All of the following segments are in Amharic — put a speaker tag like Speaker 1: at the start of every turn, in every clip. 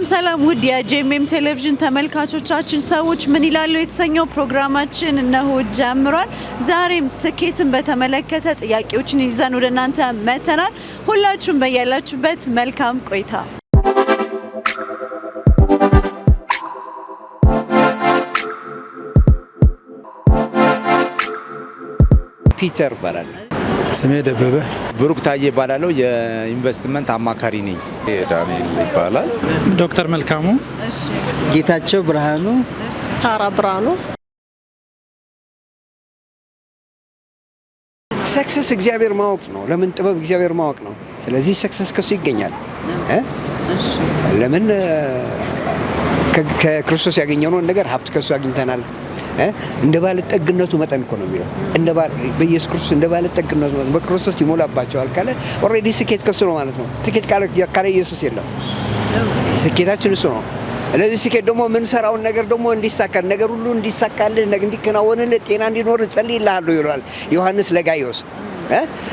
Speaker 1: ሰላም ውድ የጄኤምኤም ቴሌቪዥን ተመልካቾቻችን ሰዎች ምን ይላሉ የተሰኘው ፕሮግራማችን እነሆ ጀምሯል። ዛሬም ስኬትን በተመለከተ ጥያቄዎችን ይዘን ወደ እናንተ መተናል። ሁላችሁም በያላችሁበት መልካም ቆይታ።
Speaker 2: ፒተር ባላል
Speaker 3: ስሜ ደበበ
Speaker 4: ብሩክ ታዬ ባላለው የኢንቨስትመንት አማካሪ ነኝ።
Speaker 5: ዳንኤል ይባላል።
Speaker 6: ዶክተር መልካሙ፣
Speaker 1: እሺ፣
Speaker 2: ጌታቸው ብርሃኑ፣
Speaker 7: ሳራ ብርሃኑ።
Speaker 2: ሰክሰስ እግዚአብሔር ማወቅ ነው። ለምን ጥበብ እግዚአብሔር ማወቅ ነው። ስለዚህ ሰክሰስ ከሱ ይገኛል። ለምን ከክርስቶስ ያገኘነው ነገር ሀብት ከሱ አግኝተናል። እንደ ባለጠግነቱ መጠን እኮ ነው የሚለው። በኢየሱስ ክርስቶስ እንደ ባለጠግነቱ በክርስቶስ ይሞላባቸዋል ካለ ኦልሬዲ ስኬት ከሱ ነው ማለት ነው። ስኬት ካለ ኢየሱስ የለም። ስኬታችን እሱ ነው። ስለዚህ ስኬት ደግሞ የምንሰራውን ነገር ደግሞ እንዲሳካል፣ ነገር ሁሉ እንዲሳካልህ፣ እንዲከናወንልህ፣ ጤና እንዲኖር ጸልይልሃለሁ ይለዋል ዮሐንስ ለጋይዮስ።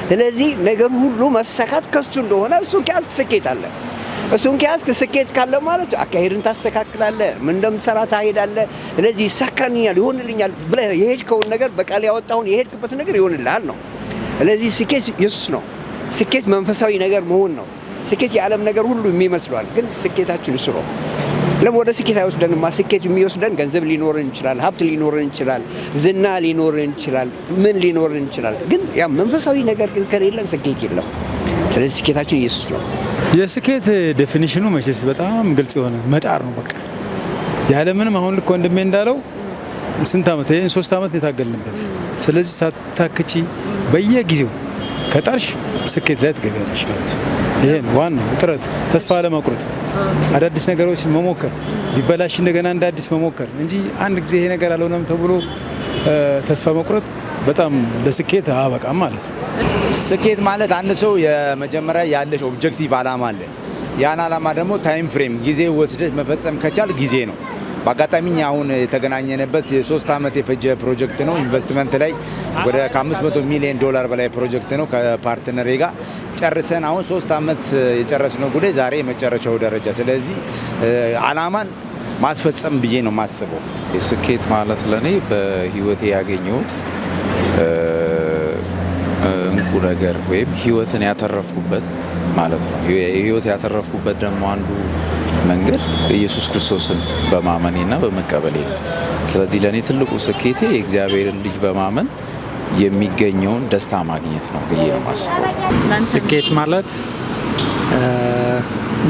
Speaker 2: ስለዚህ ነገር ሁሉ መሳካት ከሱ እንደሆነ እሱን ከያዝክ ስኬት አለ። እሱን ከያዝክ ስኬት ካለ ማለት አካሄድን ታስተካክላለህ፣ ምን እንደምትሰራ ታሄዳለህ። ስለዚህ ይሳካልኛል፣ ይሆንልኛል ብለህ የሄድከውን ነገር በቃል ያወጣውን የሄድክበት ነገር ይሆንልሃል ነው። ስለዚህ ስኬት ኢየሱስ ነው። ስኬት መንፈሳዊ ነገር መሆን ነው። ስኬት የዓለም ነገር ሁሉ የሚመስለዋል፣ ግን ስኬታችን እሱ ነው። ለምን ወደ ስኬት አይወስደንማ? ስኬት የሚወስደን ገንዘብ ሊኖርን ይችላል፣ ሀብት ሊኖርን ይችላል፣ ዝና ሊኖርን ይችላል፣ ምን ሊኖርን ይችላል። ግን ያ መንፈሳዊ ነገር ግን ከሌለን ስኬት የለም። ስለዚህ ስኬታችን ኢየሱስ ነው።
Speaker 3: የስኬት ዴፊኒሽኑ መቼስ በጣም ግልጽ የሆነ መጣር ነው። በቃ ያለምንም አሁን ልክ ወንድሜ እንዳለው ስንት ዓመት ይሄን 3 ዓመት የታገልንበት። ስለዚህ ሳታክቺ በየጊዜው ከጣርሽ ስኬት ላይ ትገቢያለሽ ማለት ነው። ይሄ ነው ዋናው ጥረት። ተስፋ ለመቁረጥ አዳዲስ ነገሮችን መሞከር፣ ቢበላሽ እንደገና እንደ አዲስ መሞከር እንጂ አንድ ጊዜ ይሄ ነገር አልሆነም ተብሎ ተስፋ መቁረጥ በጣም ለስኬት አያበቃም ማለት ነው።
Speaker 4: ስኬት ማለት አንድ ሰው የመጀመሪያ ያለሽ ኦብጀክቲቭ አላማ አለ። ያን አላማ ደግሞ ታይም ፍሬም ጊዜ ወስደሽ መፈጸም ከቻል ጊዜ ነው። በአጋጣሚ አሁን የተገናኘንበት የ3 ዓመት የፈጀ ፕሮጀክት ነው። ኢንቨስትመንት ላይ ወደ ከ500 ሚሊዮን ዶላር በላይ ፕሮጀክት ነው። ከፓርትነሬ ጋር ጨርሰን አሁን 3 ዓመት የጨረስነው ጉዳይ ዛሬ የመጨረሻው ደረጃ። ስለዚህ አላማን ማስፈጸም ብዬ ነው የማስበው።
Speaker 5: ስኬት ማለት ለኔ በህይወቴ ያገኘሁት እንቁ ነገር ወይም ህይወትን ያተረፍኩበት ማለት ነው። ህይወት ያተረፍኩበት ደግሞ አንዱ መንገድ ኢየሱስ ክርስቶስን በማመኔና በመቀበሌ ነው። ስለዚህ ለኔ ትልቁ ስኬቴ የእግዚአብሔርን ልጅ በማመን የሚገኘውን ደስታ ማግኘት ነው ብዬ ነው የማስበው።
Speaker 6: ስኬት ማለት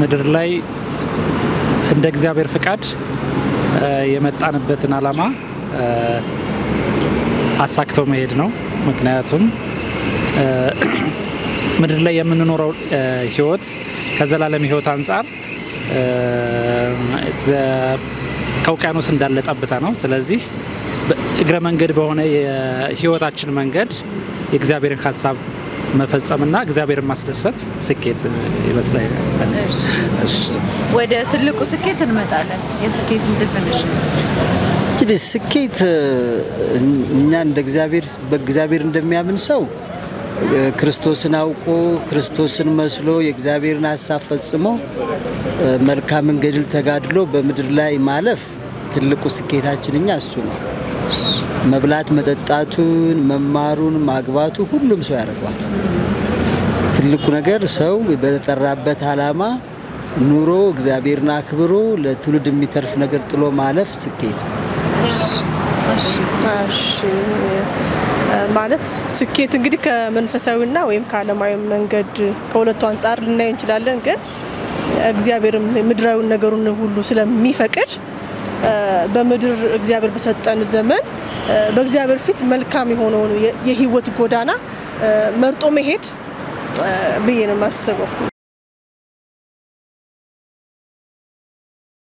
Speaker 6: ምድር ላይ እንደ እግዚአብሔር ፍቃድ የመጣንበትን ዓላማ አሳክቶ መሄድ ነው። ምክንያቱም ምድር ላይ የምንኖረው ህይወት ከዘላለም ህይወት አንጻር ከውቅያኖስ እንዳለ ጠብታ ነው። ስለዚህ እግረ መንገድ በሆነ የህይወታችን መንገድ የእግዚአብሔርን ሀሳብ መፈጸምና እግዚአብሔርን ማስደሰት ስኬት ይመስላል።
Speaker 1: ወደ ትልቁ ስኬት እንመጣለን። የስኬት ዲፊኒሽን
Speaker 2: እንግዲህ ስኬት እኛ እንደ በእግዚአብሔር እንደሚያምን ሰው ክርስቶስን አውቆ ክርስቶስን መስሎ የእግዚአብሔርን ሀሳብ ፈጽሞ መልካምን ገድል ተጋድሎ በምድር ላይ ማለፍ ትልቁ ስኬታችን እኛ እሱ ነው። መብላት መጠጣቱን፣ መማሩን፣ ማግባቱ ሁሉም ሰው ያደርጋል። ትልቁ ነገር ሰው በተጠራበት ዓላማ ኑሮ እግዚአብሔርን አክብሮ ለትውልድ የሚተርፍ ነገር ጥሎ ማለፍ ስኬት ነው።
Speaker 7: ማለት ስኬት እንግዲህ ከመንፈሳዊና ወይም ከዓለማዊ መንገድ ከሁለቱ አንጻር ልናይ እንችላለን። ግን እግዚአብሔር ምድራዊውን ነገሩን ሁሉ ስለሚፈቅድ በምድር እግዚአብሔር በሰጠን ዘመን በእግዚአብሔር ፊት መልካም የሆነውን የህይወት ጎዳና መርጦ መሄድ ብዬ ነው የማስበው።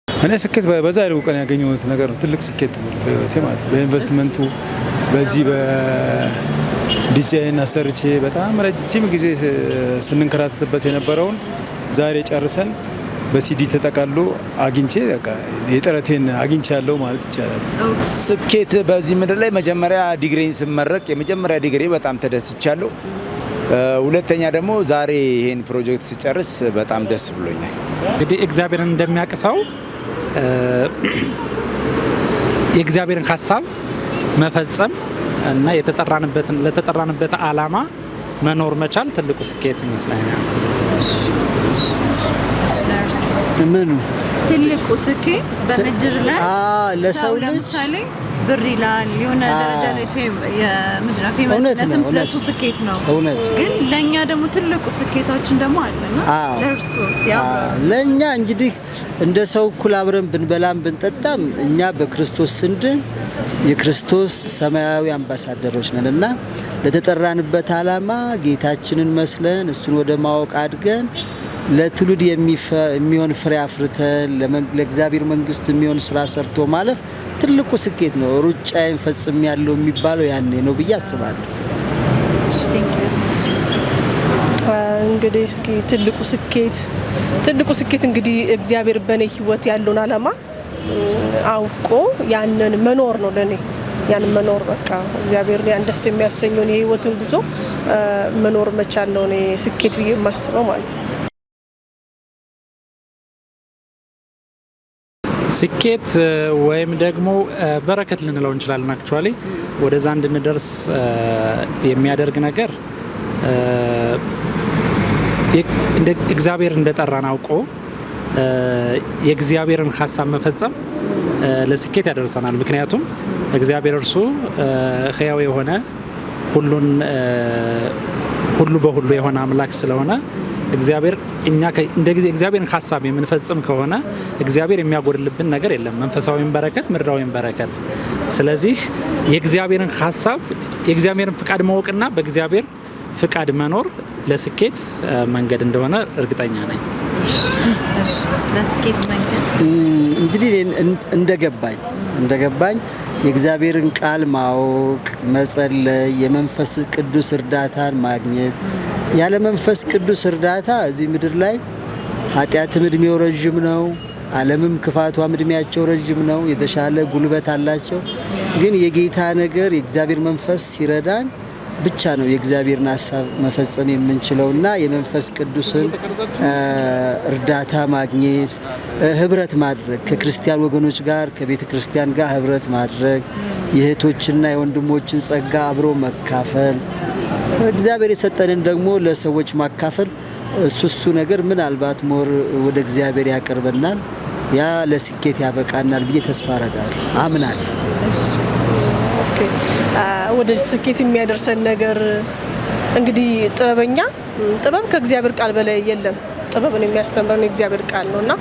Speaker 3: እኔ ስኬት በዛሬው ቀን ያገኘሁት ነገር ነው ትልቅ ስኬት በህይወቴ ማለት ነው። በኢንቨስትመንቱ በዚህ በዲዛይን አሰርቼ በጣም ረጅም ጊዜ ስንንከራተትበት የነበረውን ዛሬ ጨርሰን በሲዲ ተጠቃሎ አግኝቼ የጥረቴን አግኝቻለሁ ማለት ይቻላል።
Speaker 4: ስኬት በዚህ ምድር ላይ መጀመሪያ ዲግሪን ስመረቅ የመጀመሪያ ዲግሪ በጣም ተደስቻለሁ። ሁለተኛ ደግሞ ዛሬ ይሄን ፕሮጀክት ሲጨርስ በጣም ደስ ብሎኛል።
Speaker 6: እንግዲህ እግዚአብሔርን እንደሚያውቅ ሰው የእግዚአብሔርን ሐሳብ መፈጸም እና ለተጠራንበት ዓላማ መኖር መቻል ትልቁ ስኬት ይመስለኛል።
Speaker 8: ምኑ
Speaker 1: ትልቁ ስኬት በምድር ላይ
Speaker 8: ለሰው ልጅ
Speaker 1: ለምሳሌ ብር ይላል የሆነ ደረጃ ላይ ፌመስነትም ለሱ ስኬት ነው። ግን ለእኛ ደግሞ ትልቁ ስኬታችን ደግሞ አለና ለእርሶስ
Speaker 8: ለእኛ እንግዲህ እንደ ሰው እኩል አብረን ብንበላም ብንጠጣም እኛ በክርስቶስ ስንድን የክርስቶስ ሰማያዊ አምባሳደሮች ነንና ለተጠራንበት ዓላማ ጌታችንን መስለን እሱን ወደ ማወቅ አድገን ለትውልድ የሚሆን ፍሬ አፍርተን ለእግዚአብሔር መንግስት የሚሆን ስራ ሰርቶ ማለፍ ትልቁ ስኬት ነው። ሩጫዬን ፈጽሜያለሁ የሚባለው ያኔ ነው ብዬ አስባለሁ።
Speaker 7: እንግዲህ እስኪ ትልቁ ስኬት እንግዲህ እግዚአብሔር በኔ ህይወት ያለውን ዓላማ አውቆ ያንን መኖር ነው። ለኔ ያንን መኖር በቃ እግዚአብሔር ያን ደስ የሚያሰኘውን የህይወትን ጉዞ መኖር መቻል ነው እኔ ስኬት ብዬ የማስበው ማለት ነው።
Speaker 6: ስኬት ወይም ደግሞ በረከት ልንለው እንችላለን። አክቹአሊ ወደዛ እንድንደርስ የሚያደርግ ነገር እግዚአብሔር እንደጠራን አውቆ የእግዚአብሔርን ሐሳብ መፈጸም ለስኬት ያደርሰናል። ምክንያቱም እግዚአብሔር እርሱ ሕያው የሆነ ሁሉ በሁሉ የሆነ አምላክ ስለሆነ እግዚአብሔር እኛ እግዚአብሔርን ሐሳብ የምንፈጽም ከሆነ እግዚአብሔር የሚያጎድልብን ነገር የለም፣ መንፈሳዊም በረከት ምድራዊም በረከት። ስለዚህ የእግዚአብሔርን ሐሳብ የእግዚአብሔርን ፍቃድ ማወቅና በእግዚአብሔር ፍቃድ መኖር ለስኬት መንገድ እንደሆነ እርግጠኛ ነኝ።
Speaker 1: ለስኬት መንገድ
Speaker 8: እንግዲህ እንደገባኝ የእግዚአብሔርን ቃል ማወቅ፣ መጸለይ፣ የመንፈስ ቅዱስ እርዳታን ማግኘት። ያለ መንፈስ ቅዱስ እርዳታ እዚህ ምድር ላይ ኃጢአትም እድሜው ረጅም ነው፣ ዓለምም ክፋቷም እድሜያቸው ረጅም ነው። የተሻለ ጉልበት አላቸው። ግን የጌታ ነገር የእግዚአብሔር መንፈስ ሲረዳን ብቻ ነው የእግዚአብሔርን ሐሳብ መፈጸም የምንችለውና የመንፈስ ቅዱስን እርዳታ ማግኘት፣ ህብረት ማድረግ ከክርስቲያን ወገኖች ጋር ከቤተ ክርስቲያን ጋር ህብረት ማድረግ፣ የእህቶችና የወንድሞችን ጸጋ አብሮ መካፈል፣ እግዚአብሔር የሰጠንን ደግሞ ለሰዎች ማካፈል። እሱ ነገር ምናልባት ሞር ወደ እግዚአብሔር ያቀርበናል፣ ያ ለስኬት ያበቃናል ብዬ ተስፋ አረጋለሁ፣ አምናለሁ።
Speaker 7: ወደ ስኬት የሚያደርሰን ነገር እንግዲህ ጥበብ ከእግዚአብሔር ቃል በላይ የለም። ጥበብን የሚያስተምረን የእግዚአብሔር ቃል ነውና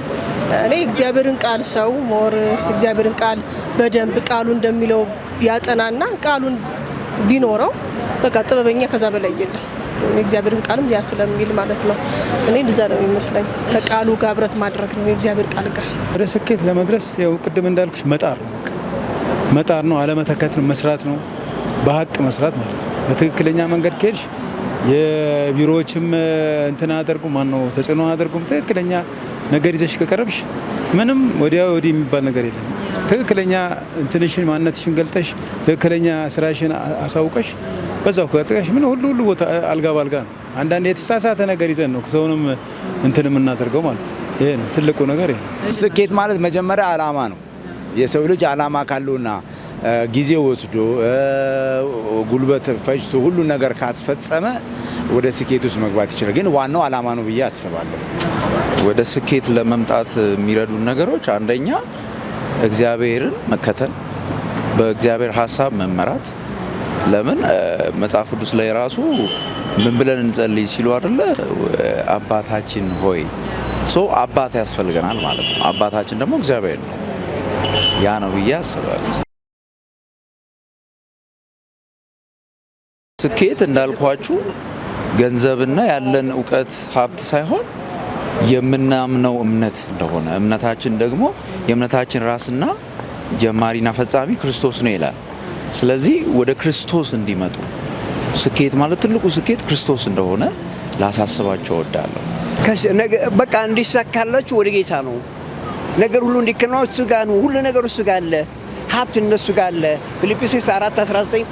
Speaker 7: እኔ እግዚአብሔርን ቃል ሰው ሞር እግዚአብሔርን ቃል በደንብ ቃሉ እንደሚለው ቢያጠናና ቃሉን ቢኖረው በቃ ጥበበኛ ከዛ በላይ የለም። የእግዚአብሔርን ቃልም ያ ስለሚል ማለት ነው። እኔ እንደዛ ነው የሚመስለኝ። ከቃሉ ጋር ህብረት ማድረግ ነው የእግዚአብሔር ቃል ጋር
Speaker 3: ወደ ስኬት ለመድረስ ያው ቅድም እንዳልኩሽ መጣር ነው፣ አለመተከት ነው፣ መስራት ነው፣ በሀቅ መስራት ማለት ነው። በትክክለኛ መንገድ ከሄድሽ የቢሮዎችም እንትና ተጽዕኖ አደርጉም ትክክለኛ ነገር ይዘሽ ከቀረብሽ ምንም ወዲያ ወዲህ የሚባል ነገር የለም። ትክክለኛ እንትንሽን ማንነትሽን ገልጠሽ ትክክለኛ ስራሽን አሳውቀሽ በዛው ከጥቀሽ ምን ሁሉ ቦታ አልጋ ባልጋ ነው። አንዳንድ የተሳሳተ ነገር ይዘን ነው ሰውንም እንትን የምናደርገው ማለት ነው። ይሄ ነው ትልቁ ነገር። ይሄ ነው
Speaker 4: ስኬት ማለት መጀመሪያ ዓላማ ነው። የሰው ልጅ ዓላማ ካለውና ጊዜ ወስዶ ጉልበት ፈጅቶ ሁሉ ነገር ካስፈጸመ ወደ ስኬት ውስጥ መግባት ይችላል። ግን ዋናው ዓላማ ነው ብዬ አስባለሁ።
Speaker 5: ወደ ስኬት ለመምጣት የሚረዱን ነገሮች አንደኛ እግዚአብሔርን መከተል፣ በእግዚአብሔር ሐሳብ መመራት። ለምን መጽሐፍ ቅዱስ ላይ ራሱ ምን ብለን እንጸልይ ሲሉ አይደለ? አባታችን ሆይ አባት ያስፈልገናል ማለት ነው። አባታችን ደግሞ እግዚአብሔር ነው። ያ ነው ብዬ አስባለሁ። ስኬት እንዳልኳችሁ ገንዘብና ያለን እውቀት ሀብት ሳይሆን የምናምነው እምነት እንደሆነ፣ እምነታችን ደግሞ የእምነታችን ራስና ጀማሪና ፈጻሚ ክርስቶስ ነው ይላል። ስለዚህ ወደ ክርስቶስ እንዲመጡ ስኬት ማለት ትልቁ ስኬት ክርስቶስ እንደሆነ ላሳስባቸው እወዳለሁ።
Speaker 2: በቃ እንዲሳካላችሁ ወደ ጌታ ነው። ነገር ሁሉ እንዲከናወን እሱ ጋር ነው። ሁሉ ነገር እሱ ጋር አለ። ሀብት እነሱ ጋር አለ። ፊልጵስዩስ 4:19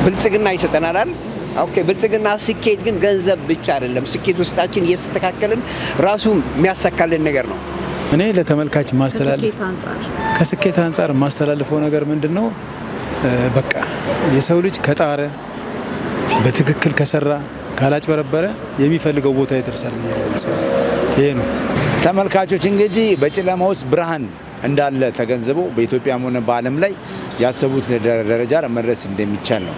Speaker 2: ብልጽግና ይሰጠናል። ኦኬ ብልጽግና ስኬት ግን ገንዘብ ብቻ አይደለም። ስኬት ውስጣችን እየተስተካከልን ራሱ የሚያሳካልን ነገር ነው።
Speaker 3: እኔ ለተመልካች ከስኬት አንጻር ማስተላልፈው ነገር ምንድነው? በቃ የሰው ልጅ ከጣረ በትክክል ከሰራ ካላጭበረበረ የሚፈልገው ቦታ ይደርሳል ብዬ ነው። ይሄ ነው።
Speaker 4: ተመልካቾች እንግዲህ በጨለማ ውስጥ ብርሃን እንዳለ ተገንዝበው በኢትዮጵያም ሆነ በዓለም ላይ ያሰቡት ደረጃ መድረስ እንደሚቻል ነው።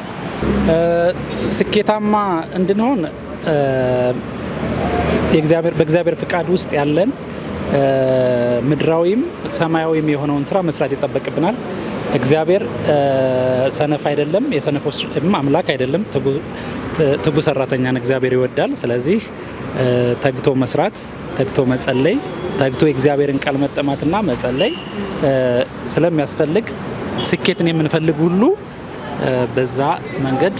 Speaker 6: ስኬታማ እንድንሆን በእግዚአብሔር ፍቃድ ውስጥ ያለን ምድራዊም ሰማያዊም የሆነውን ስራ መስራት ይጠበቅብናል። እግዚአብሔር ሰነፍ አይደለም፣ የሰነፎች አምላክ አይደለም። ትጉ ሰራተኛን እግዚአብሔር ይወዳል። ስለዚህ ተግቶ መስራት፣ ተግቶ መጸለይ፣ ተግቶ የእግዚአብሔርን ቃል መጠማትና መጸለይ ስለሚያስፈልግ ስኬትን የምንፈልግ ሁሉ በዛ መንገድ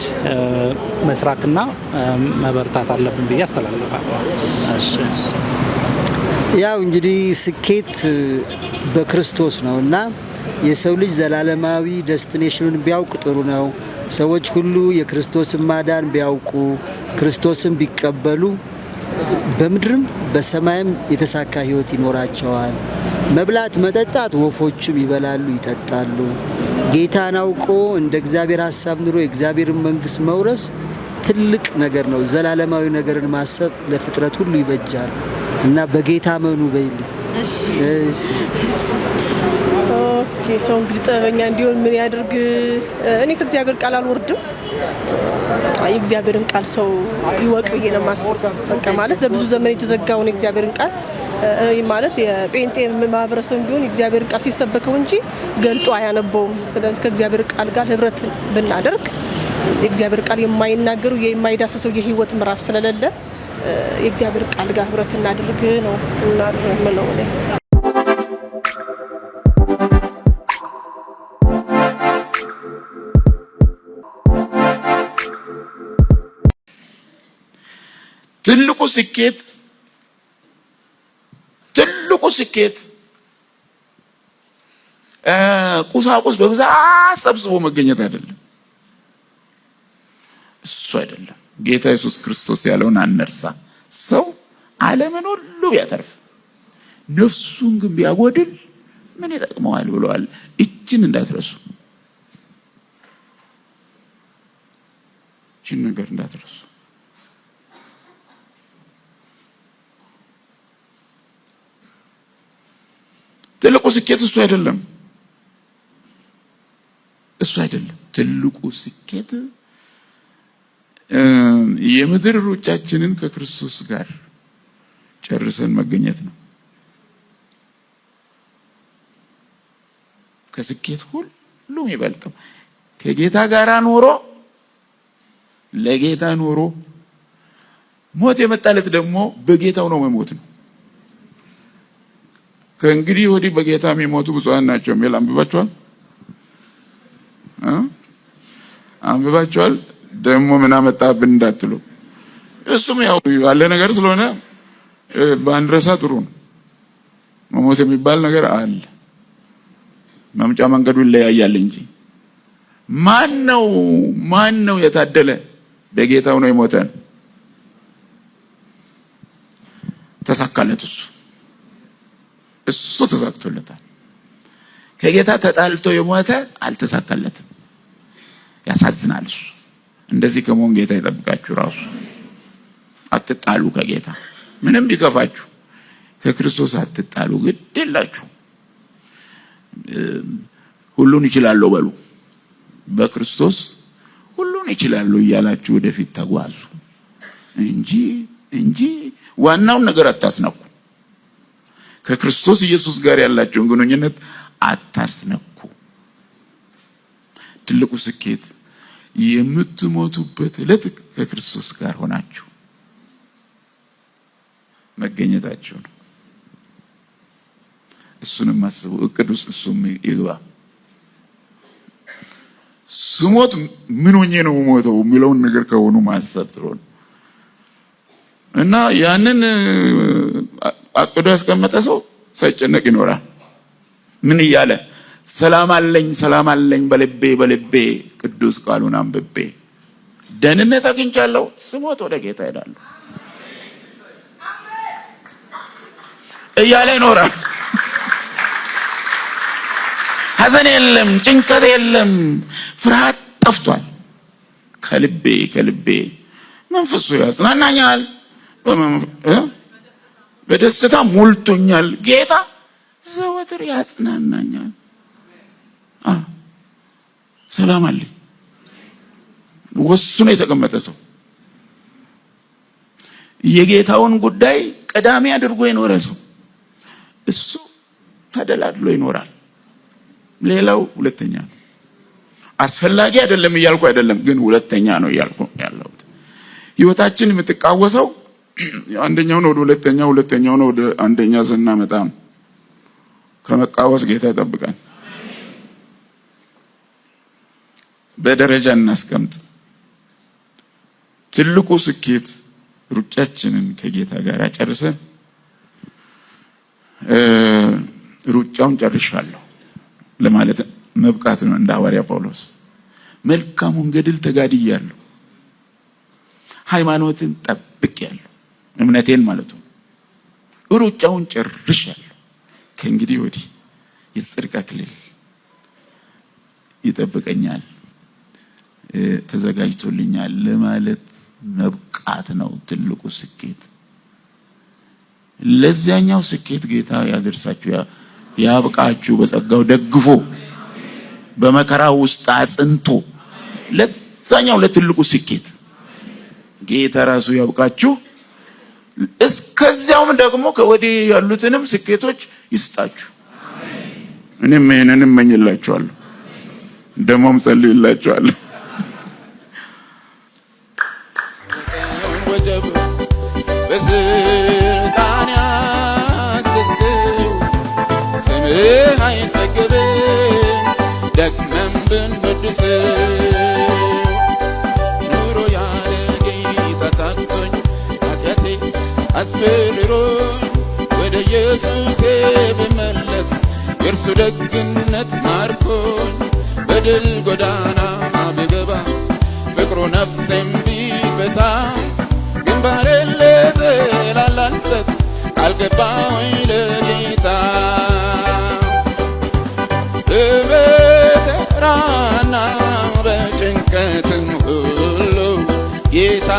Speaker 6: መስራትና መበርታት አለብን ብዬ አስተላልፋለሁ።
Speaker 8: ያው እንግዲህ ስኬት በክርስቶስ ነውና የሰው ልጅ ዘላለማዊ ዴስቲኔሽኑን ቢያውቅ ጥሩ ነው። ሰዎች ሁሉ የክርስቶስን ማዳን ቢያውቁ ክርስቶስን ቢቀበሉ በምድርም በሰማይም የተሳካ ህይወት ይኖራቸዋል። መብላት መጠጣት ወፎችም ይበላሉ ይጠጣሉ። ጌታን አውቆ እንደ እግዚአብሔር ሐሳብ ኑሮ የእግዚአብሔርን መንግስት መውረስ ትልቅ ነገር ነው። ዘላለማዊ ነገርን ማሰብ ለፍጥረት ሁሉ ይበጃል እና በጌታ መኑ በይልኝ።
Speaker 7: ኦኬ ሰው እንግዲህ ጥበበኛ እንዲሆን ምን ያድርግ? እኔ ከእግዚአብሔር ቃል አልወርድም። የእግዚአብሔርን ቃል ሰው ይወቅ ብዬ ነው የማስበው። በቃ ማለት ለብዙ ዘመን የተዘጋውን የእግዚአብሔርን ቃል ማለት የጴንጤ ማህበረሰብ ቢሆን የእግዚአብሔርን ቃል ሲሰበከው እንጂ ገልጦ አያነበውም። ስለዚህ ከእግዚአብሔር ቃል ጋር ህብረት ብናደርግ የእግዚአብሔር ቃል የማይናገሩ የማይዳሰሰው የህይወት ምዕራፍ ስለሌለ የእግዚአብሔር ቃል ጋር ህብረት እናድርግ ነው እናምነው ነው።
Speaker 9: ትልቁ ስኬት ቁሳቁስ በብዛት ሰብስቦ መገኘት አይደለም። እሱ አይደለም። ጌታ ኢየሱስ ክርስቶስ ያለውን አንርሳ። ሰው ዓለምን ሁሉ ቢያተርፍ ነፍሱን ግን ቢያጎድል ምን ይጠቅመዋል ብለዋል። እችን እንዳትረሱ፣ እችን ነገር እንዳትረሱ። ትልቁ ስኬት እሱ አይደለም። ትልቁ ስኬት የምድር ሩጫችንን ከክርስቶስ ጋር ጨርሰን መገኘት ነው። ከስኬት ሁሉ የሚበልጠው ከጌታ ጋር ኖሮ ለጌታ ኖሮ ሞት የመጣለት ደግሞ በጌታው ነው መሞት ነው። ከእንግዲህ ወዲህ በጌታ የሚሞቱ ብፁዓን ናቸው የሚል አንብባችኋል። ደግሞ ምን አመጣብን እንዳትሉ፣ እሱም ያው ያለ ነገር ስለሆነ ባንረሳ ጥሩ ነው። መሞት የሚባል ነገር አለ። መምጫ መንገዱ ይለያያል እንጂ ማን ነው የታደለ? በጌታው ነው የሞተን። ተሳካለት። እሱ ተሳክቶለታል። ከጌታ ተጣልቶ የሞተ አልተሳካለትም። ያሳዝናል። እሱ እንደዚህ ከመሆን ጌታ ይጠብቃችሁ። ራሱ አትጣሉ ከጌታ ምንም ቢከፋችሁ ከክርስቶስ አትጣሉ። ግድ የላችሁ ሁሉን ይችላል በሉ። በክርስቶስ ሁሉን ይችላል እያላችሁ ወደፊት ተጓዙ እንጂ ዋናውን ነገር አታስነኩ። ከክርስቶስ ኢየሱስ ጋር ያላችሁን ግንኙነት አታስነኩ። ትልቁ ስኬት የምትሞቱበት ዕለት ከክርስቶስ ጋር ሆናችሁ መገኘታችሁ ነው። እሱንም አስቡ። እቅድ ውስጥ እሱም ይግባ። ስሞት ምን ሆኜ ነው የምሞተው የሚለውን ነገር ከሆኑ ማሰብ ጥሩ ነው እና ያንን አቅዶ ያስቀመጠ ሰው ሳይጨነቅ ይኖራል። ምን እያለ ሰላም አለኝ በልቤ ቅዱስ ቃሉን አንብቤ ደህንነት አግኝቻለሁ፣ ስሞት ወደ ጌታ ሄዳለሁ እያለ ይኖራል። ሐዘን የለም፣ ጭንቀት የለም፣ ፍርሃት ጠፍቷል። ከልቤ መንፈሱ ያጽናናኛል፣ በደስታ ሞልቶኛል። ጌታ ዘወትር ያጽናናኛል። ሰላም አለ። ወስኖ የተቀመጠ ሰው የጌታውን ጉዳይ ቀዳሚ አድርጎ የኖረ ሰው እሱ ተደላድሎ ይኖራል። ሌላው ሁለተኛ ነው። አስፈላጊ አይደለም እያልኩ አይደለም፣ ግን ሁለተኛ ነው እያልኩ ያለሁት። ህይወታችን የምትቃወሰው አንደኛው ነው ወደ ሁለተኛው፣ ሁለተኛው ነው ወደ አንደኛ ስናመጣ ነው። ከመቃወስ ጌታ ይጠብቃል። በደረጃ እናስቀምጥ። ትልቁ ስኬት ሩጫችንን ከጌታ ጋር ጨርሰን ሩጫውን ጨርሻለሁ ለማለት መብቃት ነው። እንደ ሐዋርያ ጳውሎስ መልካሙን ገድል ተጋድያለሁ፣ ሃይማኖትን ጠብቄያለሁ፣ እምነቴን ማለት ነው። ሩጫውን ጨርሻለሁ፣ ከእንግዲህ ወዲህ የጽድቅ አክሊል ይጠብቀኛል፣ ተዘጋጅቶልኛል ለማለት መብቃት ነው ትልቁ ስኬት። ለዚያኛው ስኬት ጌታ ያደርሳችሁ፣ ያብቃችሁ፣ በጸጋው ደግፎ በመከራው ውስጥ አጽንቶ ለዛኛው ለትልቁ ስኬት ጌታ ራሱ ያብቃችሁ። እስከዚያውም ደግሞ ከወዲህ ያሉትንም ስኬቶች ይስጣችሁ። እኔም ይሄንን እመኝላችኋለሁ፣ ደሞም ጸልይላችኋለሁ።
Speaker 10: ወጀብ በስልጣን ያዘዝከው ስምህ አይጠገብም፣ ደግመን ብንወድሰው ኑሮ ያለ ጌታ ታክቶኝ ኃጢአቴ አስመርሮኝ ወደ ኢየሱሴ ብመለስ የእርሱ ደግነት ማርኮኝ በድል ጎዳና ብገባ ፍቅሩ ነፍሴን ቢፈታ ግንባሬን ለጠላት ላልሰጥ ቃል ገባሁኝ ለጌታ። በመከራና በጭንቀትም ሁሉ ጌታ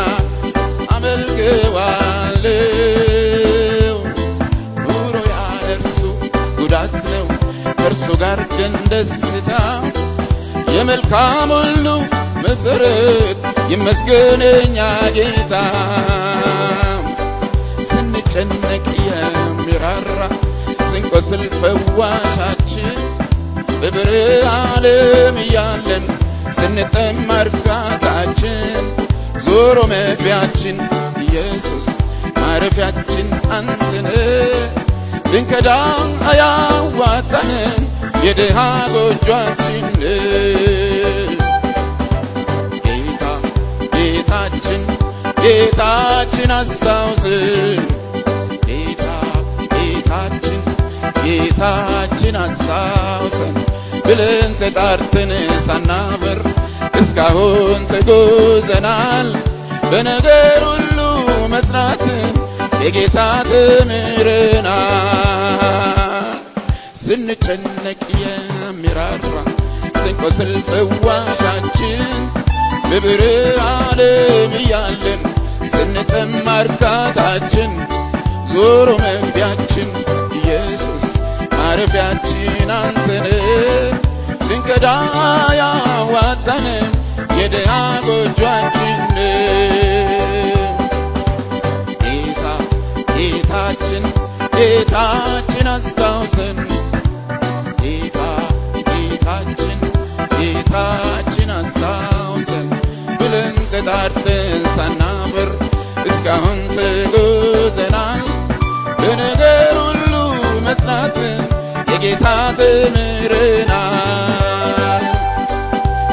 Speaker 10: አመልከዋለሁ። ኑሮ ያለ እርሱ ጉዳት ነው፣ ከእርሱ ጋር ግን ደስታ። የመልካም ሁሉ መሰረት ይመስገነኛ ጌታ። ስንጨነቅ የሚራራ ስንቆስል ፈዋሻችን በብርህ ዓለም እያለን ስንጠማ እርካታችን ዞሮ መግቢያችን ኢየሱስ ማረፊያችን አንተነ ብንከዳ አያዋጣንም የድሃ ጎጇችን ጌታችን አስታውስን ጌታችን አስታውሰን ብለን ተጣርተን ሳናፈር እስካሁን ተጉዘናል። በነገር ሁሉ መጽናትን የጌታ ተምረናል። ስንጨነቅ የሚራራ ስንቆስል ፈዋሻችን በብርህ ዓለም እያለን ስንጠማ እርካታችን ዞሮ መግቢያችን ኢየሱስ ማረፊያችን አንተነ ብንከዳ አያዋጣንም የድሃ ጎጇችን ጌታችን አስታውሰን ጌታችን አስታውሰን ብለን ተጣርተን ሳናፍር እስካሁን ተጉዘናል። በነገር ሁሉ መጽናትን የጌታ ተምረናል።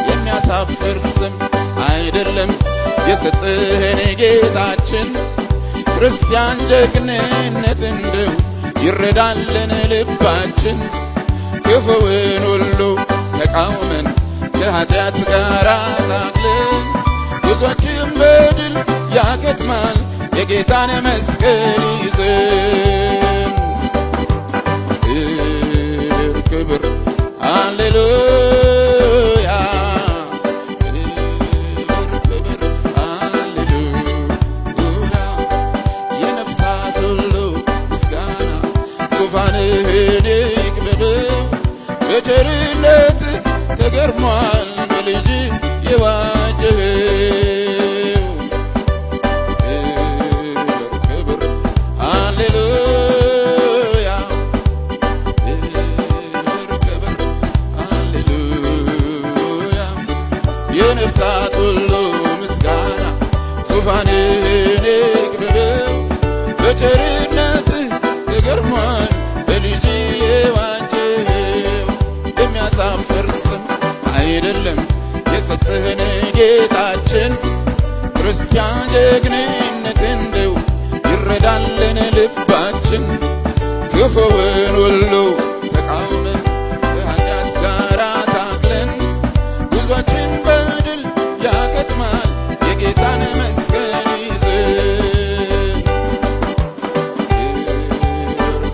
Speaker 10: የሚያሳፍር ስም አይደለም የሰጠህን ጌታችን፣ ክርስቲያን ጀግንነት እንደው ይረዳልን ልባችን። ክፉውን ሁሉ ተቃውመን ከኃጢአት ጋር ታግለን ጉዟችን በድል ያከትማል የጌታን መስቀል ይዘን ክብር ሃሌሉያ ክብር ሃሌሉያ የነፍሳት ሁሉ ምስጋና ዙፋንህን ይክበበው በቸርነት ተገርሟል በልጅ የዋጀኸው ክብር ሃሌሉያ ክብር ሃሌሉያ የነፍሳት ሁሉ ምስጋና ዙፋንህን ይክበበው በቸርነትህ ተገርሟል በልጅ የዋጀኸው የሚያሳፍር ስም አይደለም የሰጠህን ጌታችን ክርስቲያን ጀግንነት እንደው ይረዳልን ልባችን ክፉውን ሁሉ ተቃውመን ከኃጢአት ጋር ታግለን ጉዟችን በድል ያከትማል የጌታን መስቀል ይዘን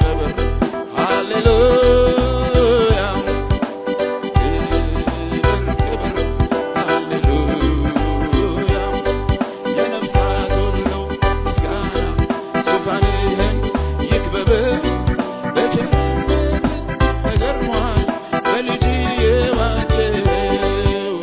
Speaker 10: ክብር ሃሌሉያ ክብር ሃሌሉያ የነፍሳት ሁሉ ምስጋና ዙፋንህን ይክበበው በቸርነት ተገርሟል በልጅ የዋጀኸው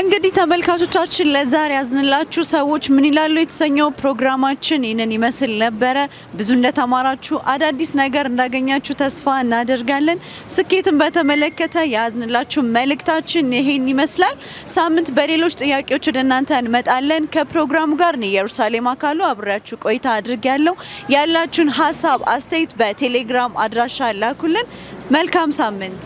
Speaker 1: እንግዲህ ተመልካቾቻችን ለዛሬ ያዝንላችሁ ሰዎች ምን ይላሉ የተሰኘው ፕሮግራማችን ይህንን ይመስል ነበረ። ብዙ እንደተማራችሁ አዳዲስ ነገር እንዳገኛችሁ ተስፋ እናደርጋለን። ስኬትን በተመለከተ ያዝንላችሁ መልእክታችን ይሄን ይመስላል። ሳምንት በሌሎች ጥያቄዎች ወደ እናንተ እንመጣለን። ከፕሮግራሙ ጋር ነው ኢየሩሳሌም አካሉ አብሬያችሁ ቆይታ አድርጌያለሁ። ያላችሁን ሀሳብ አስተያየት በቴሌግራም አድራሻ ላኩልን። መልካም ሳምንት።